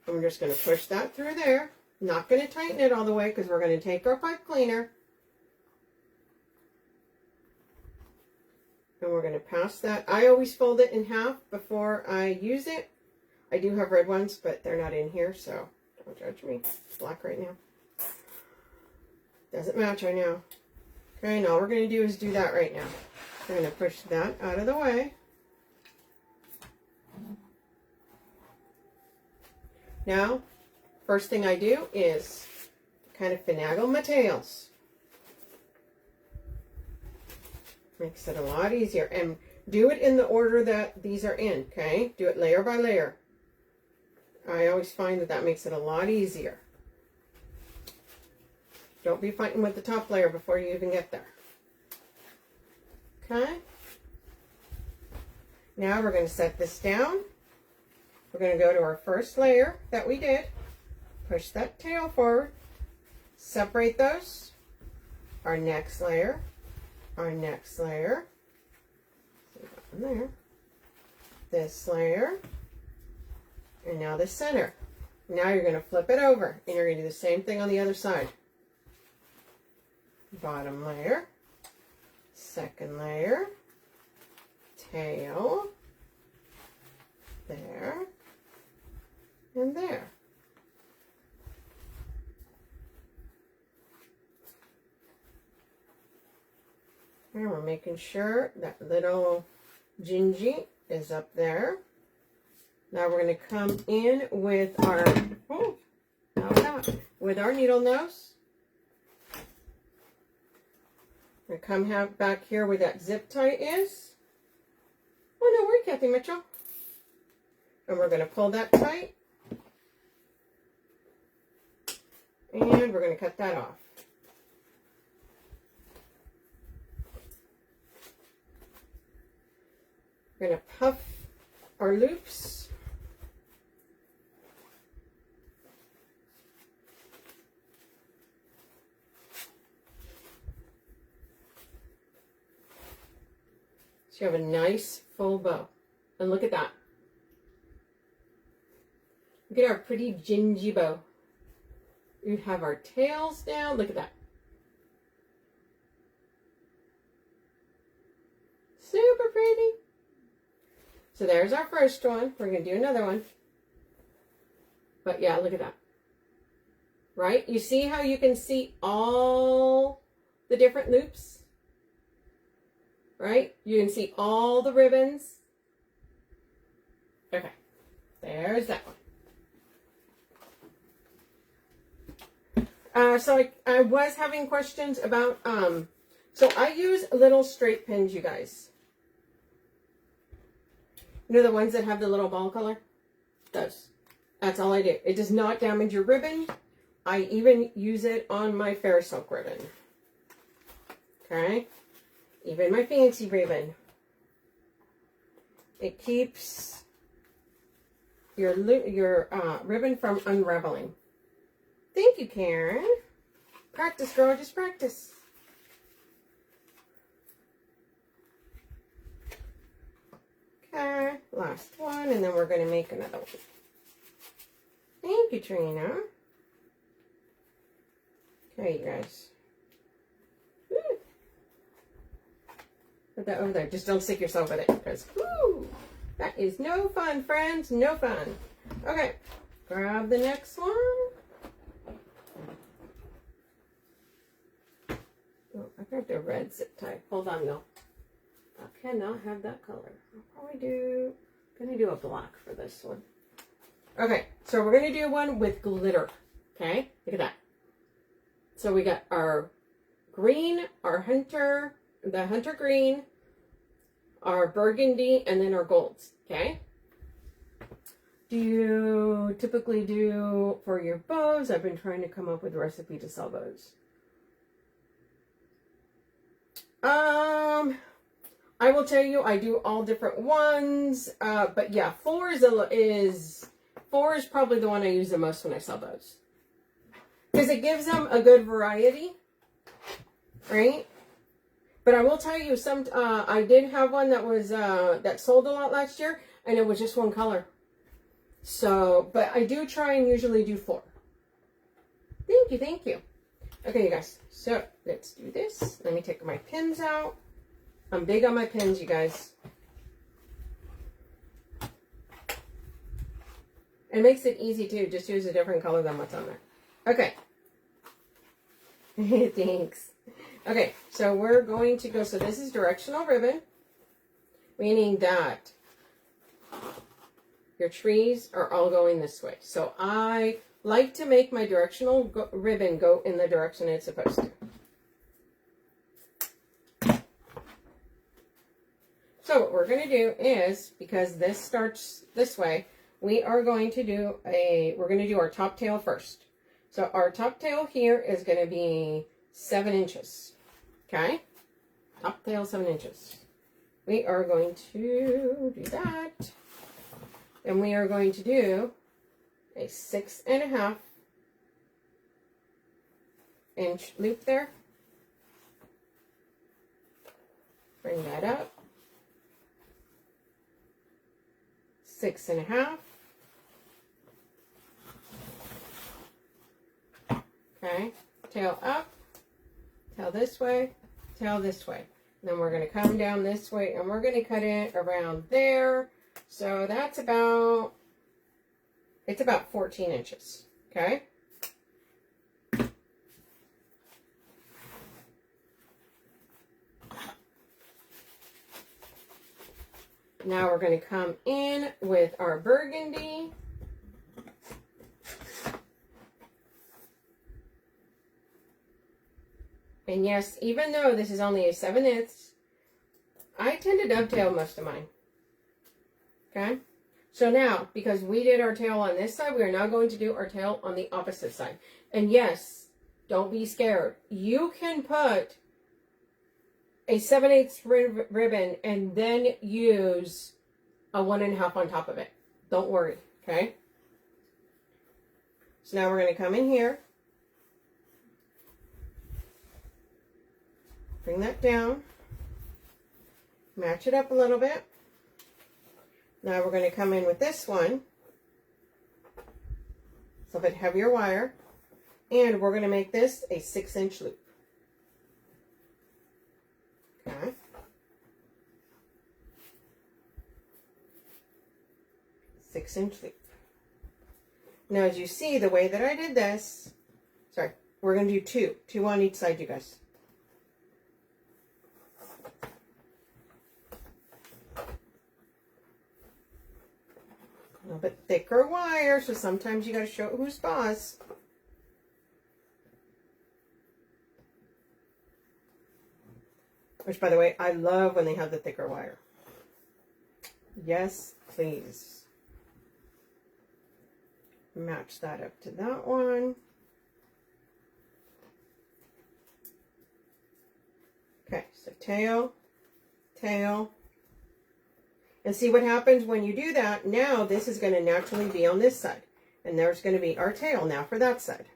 S1: I'm just going to push that through there. Not going to tighten it all the way because we're going to take our pipe cleaner. And we're going to pass that. I always fold it in half before I use it. I do have red ones, but they're not in here, so don't judge me. It's black right now. Doesn't match, I know. Okay, and all we're going to do is do that right now. We're going to push that out of the way. Now, first thing I do is kind of finagle my tails. Makes it a lot easier. And do it in the order that these are in, okay? Do it layer by layer. I always find that that makes it a lot easier. Don't be fighting with the top layer before you even get there. Okay? Now we're going to set this down. We're going to go to our first layer that we did. Push that tail forward. Separate those. Our next layer. Our next layer. So that one there. This layer. And now the center. Now you're going to flip it over. And you're going to do the same thing on the other side. Bottom layer. Second layer. Tail. There. And there. And we're making sure that little Gingy is up there. Now we're going to come in with our, with our needle nose. We're going to come back here where that zip tie is. Oh no, where's Kathy Mitchell? And we're going to pull that tight. And we're going to cut that off. We're going to puff our loops. So you have a nice full bow. And look at that. Look at our pretty gingy bow. We have our tails down. Look at that. Super pretty. So there's our first one. We're going to do another one. But yeah, look at that. Right? You see how you can see all the different loops? Right? You can see all the ribbons. Okay. There's that one. So I was having questions about, so I use little straight pins, you guys. You know the ones that have the little ball color? Those. That's all I do. It does not damage your ribbon. I even use it on my fair silk ribbon. Okay? Even my fancy ribbon. It keeps your ribbon from unraveling. Thank you, Karen. Practice, girl. Just practice. Okay, last one, and then we're going to make another one. Thank you, Trina. Okay, you guys. Woo. Put that over there. Just don't stick yourself with it, because that is no fun, friends. No fun. Okay, grab the next one. Oh, I grabbed a red zip tie. Hold on, though. I cannot have that color. I'll probably gonna do a black for this one. Okay, so we're gonna do one with glitter. Okay, look at that. So we got our green, our the hunter green, our burgundy, and then our golds. Okay. Do you typically do for your bows? I've been trying to come up with a recipe to sell bows. I will tell you, I do all different ones, but yeah, 4 is probably the one I use the most when I sell bows, because it gives them a good variety, right? But I will tell you, I did have one that was that sold a lot last year, and it was just one color. So, but I do try and usually do 4. Thank you, thank you. Okay, you guys. So let's do this. Let me take my pins out. I'm big on my pins, you guys. It makes it easy too. Just use a different color than what's on there. Okay. Thanks. Okay, so we're going to go, so this is directional ribbon, meaning that your trees are all going this way. So I like to make my directional ribbon go in the direction it's supposed to. So what we're going to do is, because this starts this way, we're going to do our top tail first. So our top tail here is going to be 7 inches. Okay? Top tail 7 inches. We are going to do that. And we are going to do a 6.5 inch loop there. Bring that up. 6.5. Okay, tail up, tail this way, tail this way. And then we're going to come down this way and we're going to cut it around there. So that's about, it's about 14 inches. Okay. Now we're going to come in with our burgundy. And yes, even though this is only a 7/8, I tend to dovetail most of mine. Okay? So now, because we did our tail on this side, we are now going to do our tail on the opposite side. And yes, don't be scared. You can put a 7/8 ribbon and then use a 1.5 on top of it. Don't worry, okay? So now we're going to come in here. Bring that down. Match it up a little bit. Now we're going to come in with this one. It's a bit heavier wire. And we're going to make this a 6-inch loop. Okay. 6-inch loop. Now as you see, the way that I did this, sorry, we're going to do two on each side, you guys. A little bit thicker wire, so sometimes you got to show who's boss. Which, by the way, I love when they have the thicker wire. Yes, please. Match that up to that one. Okay, so tail, tail. And see what happens when you do that. Now this is going to naturally be on this side. And there's going to be our tail now for that side.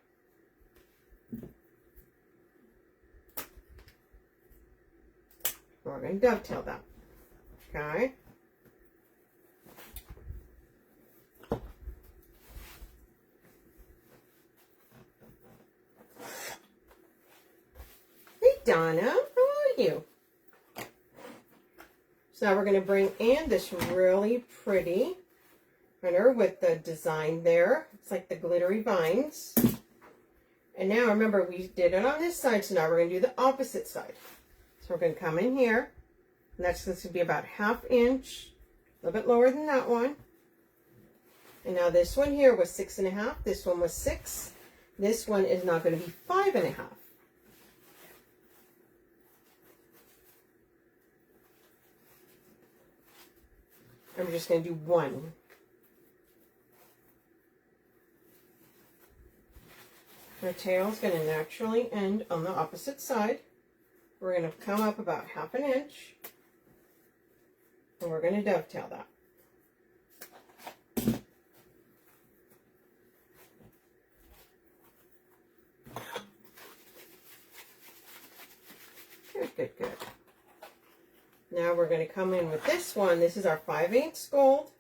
S1: We're going to dovetail that. Okay. Hey Donna, how are you? So now we're going to bring in this really pretty runner with the design there. It's like the glittery vines. And now remember, we did it on this side, so now we're going to do the opposite side. So we're going to come in here, and that's going to be about 1/2 inch, a little bit lower than that one. And now this one here was 6.5. This one was 6. This one is now going to be 5.5. I'm just going to do one. Our tail is going to naturally end on the opposite side. We're going to come up about 1/2 inch. And we're going to dovetail that. Good, good, good. Now we're going to come in with this one. This is our 5/8 gold.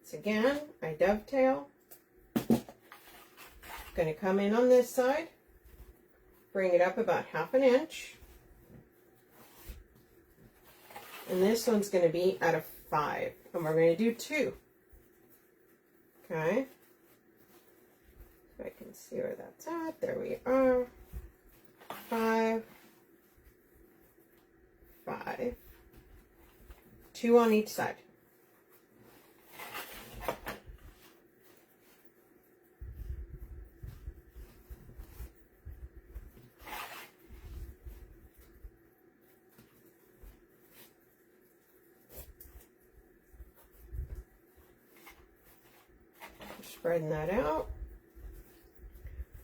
S1: So again, I dovetail. Going to come in on this side. Bring it up about 1/2 inch. And this one's going to be out of 5. And we're going to do 2. Okay. So I can see where that's at. There we are. 5, 5. 2 on each side. Spreading that out.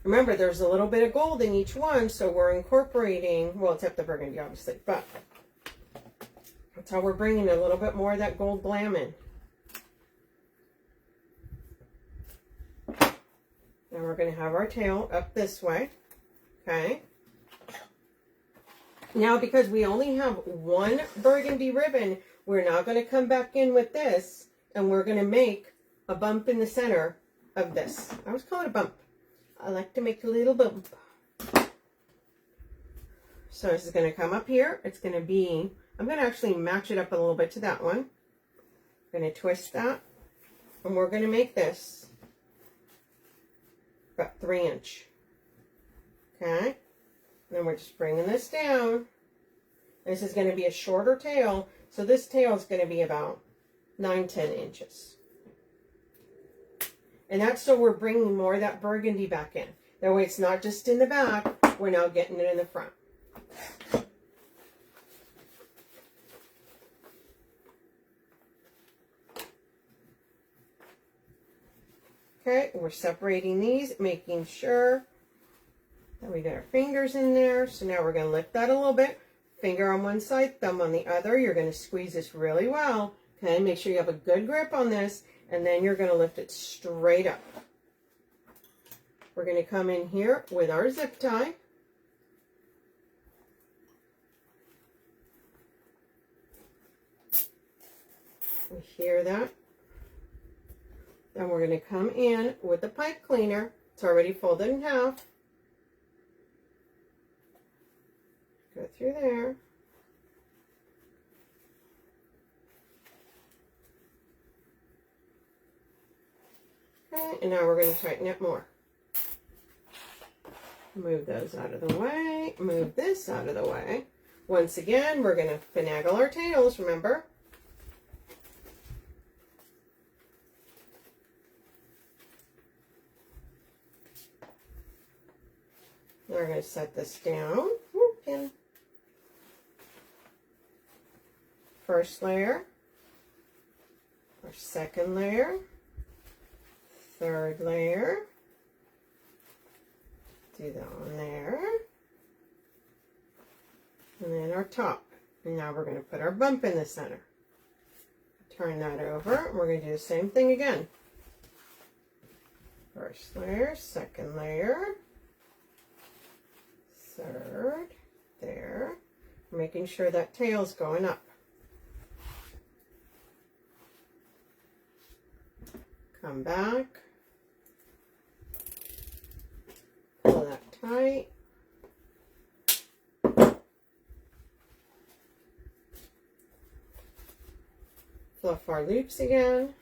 S1: Remember, there's a little bit of gold in each one, so we're incorporating, well, except the burgundy, obviously, but that's how we're bringing a little bit more of that gold glam in. Now we're going to have our tail up this way, okay? Now, because we only have one burgundy ribbon, we're now going to come back in with this, and we're going to make a bump in the center of this. I always call it a bump. I like to make a little bump. So this is going to come up here. It's going to be, I'm going to actually match it up a little bit to that one. I'm going to twist that. And we're going to make this about 3 inch. Okay. And then we're just bringing this down. This is going to be a shorter tail. So this tail is going to be about 9-10 inches. And that's so we're bringing more of that burgundy back in. That way it's not just in the back, we're now getting it in the front. Okay, we're separating these, making sure that we got our fingers in there. So now we're going to lift that a little bit. Finger on one side, thumb on the other. You're going to squeeze this really well. Okay, make sure you have a good grip on this. And then you're going to lift it straight up. We're going to come in here with our zip tie. You hear that? Then we're going to come in with the pipe cleaner. It's already folded in half. Go through there. Okay, and now we're going to tighten it more. Move those out of the way. Move this out of the way. Once again, we're going to finagle our tails, remember? We're going to set this down. Ooh, pin. First layer. Our second layer. Third layer. Do that on there. And then our top. And now we're going to put our bump in the center. Turn that over. We're going to do the same thing again. First layer, second layer. Third. There. Making sure that tail's going up. Come back. Pull that tight. Fluff our loops again.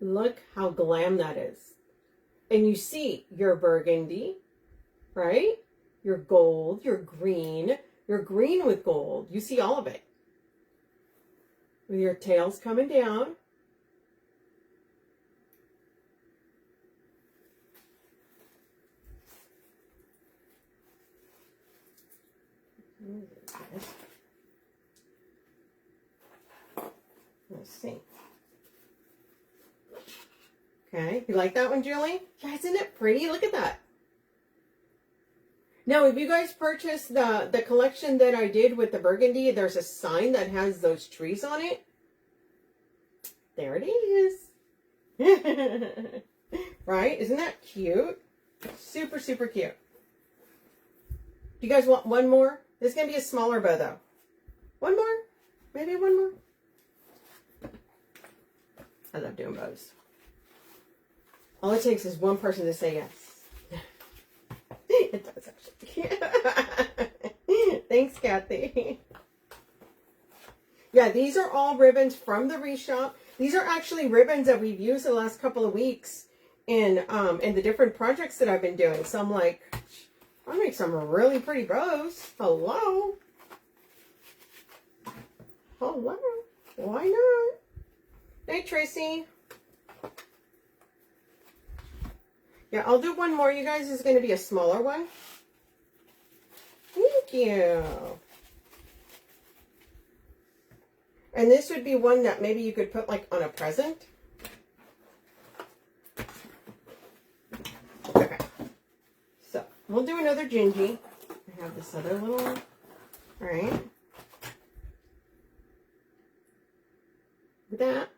S1: Look how glam that is. And you see your burgundy, right? Your gold, your green with gold. You see all of it. With your tails coming down. Let's see. Okay, you like that one, Julie? Yeah, isn't it pretty? Look at that. Now, if you guys purchased the collection that I did with the burgundy, there's a sign that has those trees on it. There it is. Right? Isn't that cute? Super, super cute. Do you guys want one more? This is going to be a smaller bow, though. One more? Maybe one more? I love doing bows. All it takes is one person to say yes. It does actually. Thanks, Kathy. Yeah, these are all ribbons from the Wreath shop. These are actually ribbons that we've used the last couple of weeks in the different projects that I've been doing. So I'm like, I'll make some really pretty bows. Hello. Hello. Why not? Hey, Tracy. Yeah, I'll do one more, you guys. This is going to be a smaller one. Thank you. And this would be one that maybe you could put like on a present. Okay. So, we'll do another Gingy. I have this other little one. All right. With that.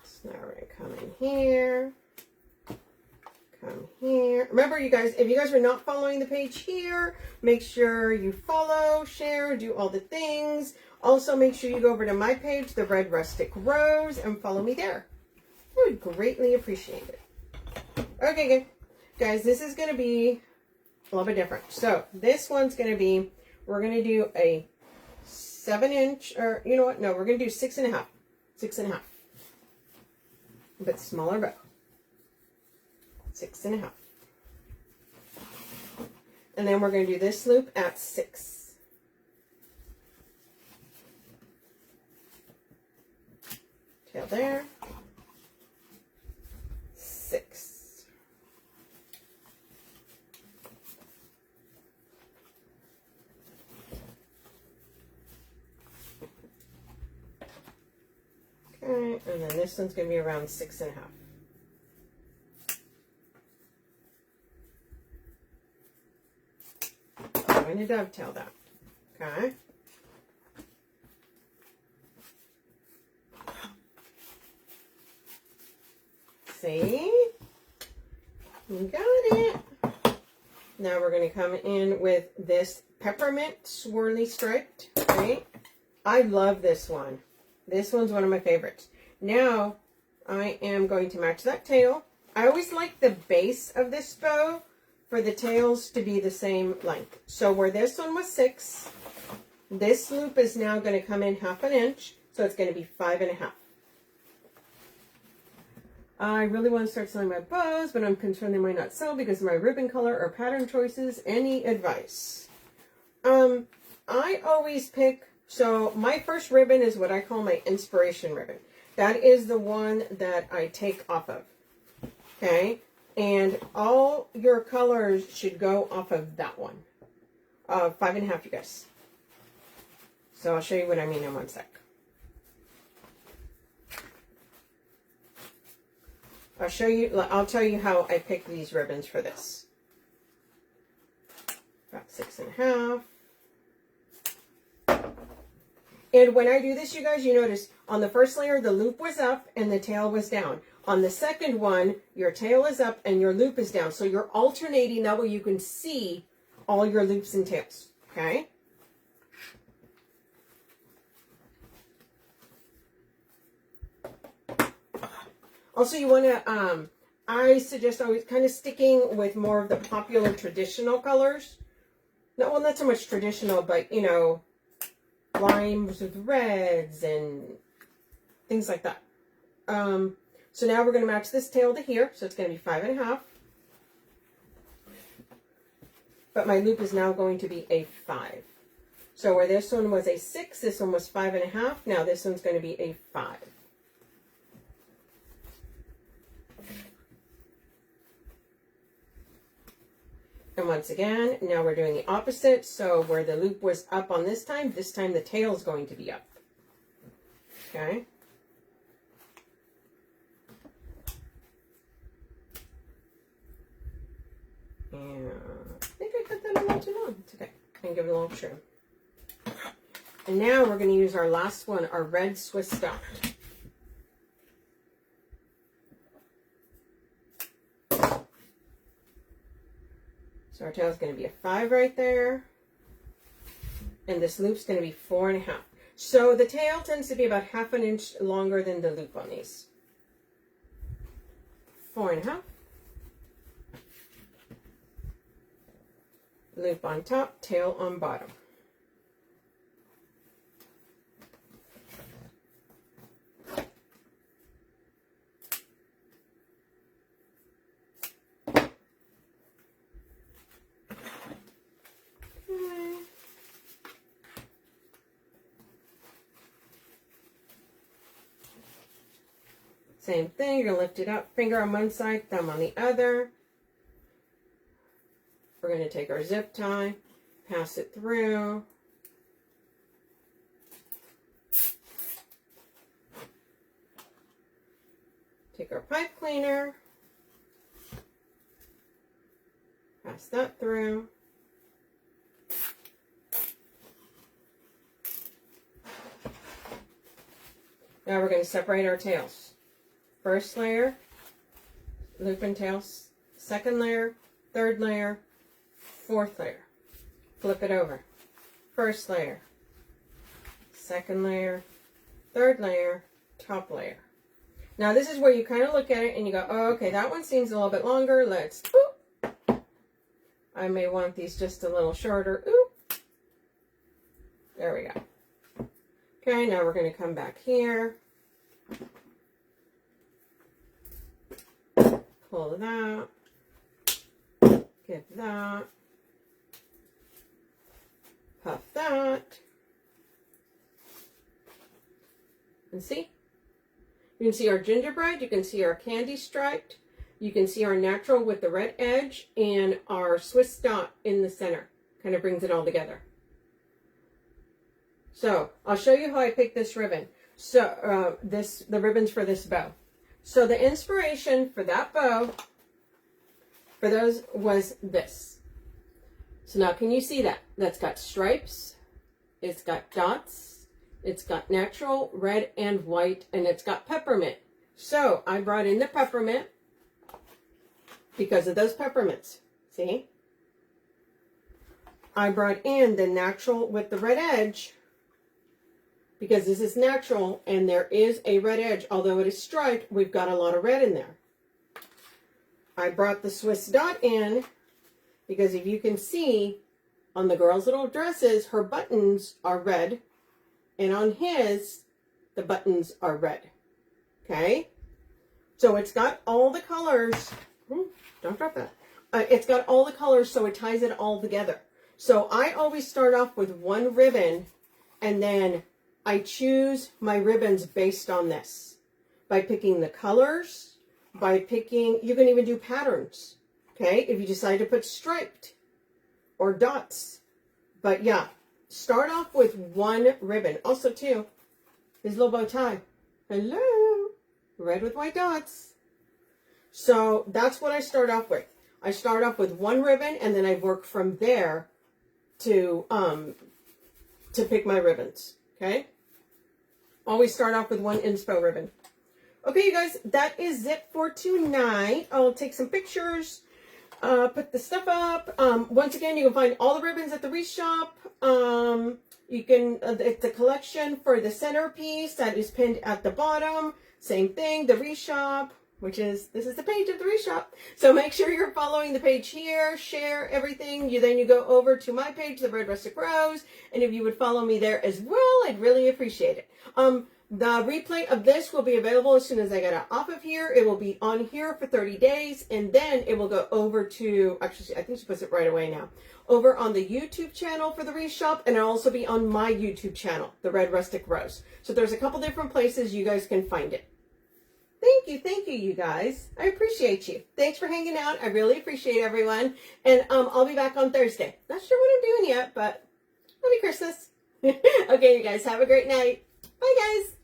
S1: So now we're going to come in here. Come here. Remember, you guys, if you guys are not following the page here, make sure you follow, share, do all the things. Also, make sure you go over to my page, The Red Rustic Rose, and follow me there. I would greatly appreciate it. Okay, good. Guys, this is going to be a little bit different. So, this one's going to be, we're going to do a 7-inch, or you know what? No, we're going to do 6.5. 6.5. A bit smaller bow. 6.5. And then we're going to do this loop at 6. Tail there. 6. Okay, and then this one's going to be around 6.5. I'm going to dovetail that. Okay. See? You got it. Now we're going to come in with this peppermint swirly striped, right? I love this one. This one's one of my favorites. Now, I am going to match that tail. I always like the base of this bow for the tails to be the same length. So where this one was 6, this loop is now going to come in 1/2 inch. So it's going to be 5.5. I really want to start selling my bows, but I'm concerned they might not sell because of my ribbon color or pattern choices. Any advice? I always pick, so my first ribbon is what I call my inspiration ribbon. That is the one that I take off of. Okay? And all your colors should go off of that one. 5.5, you guys. So I'll show you what I mean in one sec. I'll tell you how I pick these ribbons for this. About 6.5. And when I do this, you guys, you notice on the first layer, the loop was up and the tail was down. On the second one, your tail is up and your loop is down. So you're alternating, that way you can see all your loops and tails, okay? Also, you want to, I suggest always kind of sticking with more of the popular traditional colors. No, well, not so much traditional, but, you know, limes with reds and things like that. So now we're going to match this tail to here. So it's going to be 5.5. But my loop is now going to be a 5. So where this one was a 6, this one was 5.5. Now this one's going to be a 5. And once again, now we're doing the opposite. So where the loop was up on this time the tail is going to be up. Okay. And I think I cut that a little too long. It's okay. I can give it a little trim. And now we're going to use our last one, our red Swiss stop. So our tail is going to be a 5 right there. And this loop's going to be 4.5. So the tail tends to be about 1/2 inch longer than the loop on these. 4.5. Loop on top, tail on bottom. Same thing, you're going to lift it up, finger on one side, thumb on the other. We're going to take our zip tie, pass it through. Take our pipe cleaner, pass that through. Now we're going to separate our tails. First layer, loop and tails, second layer, third layer, fourth layer. Flip it over. First layer, second layer, third layer, top layer. Now this is where you kind of look at it and you go, oh, okay, that one seems a little bit longer. Let's, oop. I may want these just a little shorter. Oop. There we go. Okay, now we're going to come back here. Pull that, give that, puff that, and see? You can see our gingerbread, you can see our candy striped, you can see our natural with the red edge, and our Swiss dot in the center. Kind of brings it all together. So, I'll show you how I picked this ribbon. So, the ribbons for this bow. So the inspiration for that bow, for those, was this. So now can you see that? That's got stripes, it's got dots, it's got natural red and white, and it's got peppermint. So I brought in the peppermint because of those peppermints. See? I brought in the natural with the red edge because this is natural and there is a red edge. Although it is striped, we've got a lot of red in there. I brought the Swiss dot in because if you can see on the girl's little dresses, her buttons are red, and on his, the buttons are red. Okay? So it's got all the colors. Don't drop that. It's got all the colors, so it ties it all together. So I always start off with one ribbon, and then I choose my ribbons based on this. By picking the colors, by picking, you can even do patterns, okay? If you decide to put striped or dots. But yeah, start off with one ribbon. Also too, his little bow tie. Hello, red with white dots. So that's what I start off with. I start off with one ribbon, and then I work from there to pick my ribbons, okay? Always start off with one inspo ribbon. Okay, you guys, that is it for tonight. I'll take some pictures, put the stuff up. Once again, you can find all the ribbons at the Wreath shop. You can, it's a collection for the centerpiece that is pinned at the bottom. Same thing, the Wreath shop, which is, this is the page of the Wreath shop. So make sure you're following the page here, share everything. Then you go over to my page, the Red Rustic Rose, and if you would follow me there as well, I'd really appreciate it. The replay of this will be available as soon as I get it off of here. It will be on here for 30 days, and then it will go over to, actually, I think she puts it right away now, over on the YouTube channel for the Wreath shop, and it'll also be on my YouTube channel, the Red Rustic Rose. So there's a couple different places you guys can find it. Thank you, you guys. I appreciate you. Thanks for hanging out. I really appreciate everyone. And I'll be back on Thursday. Not sure what I'm doing yet, but Merry Christmas. Okay, you guys, have a great night. Bye, guys.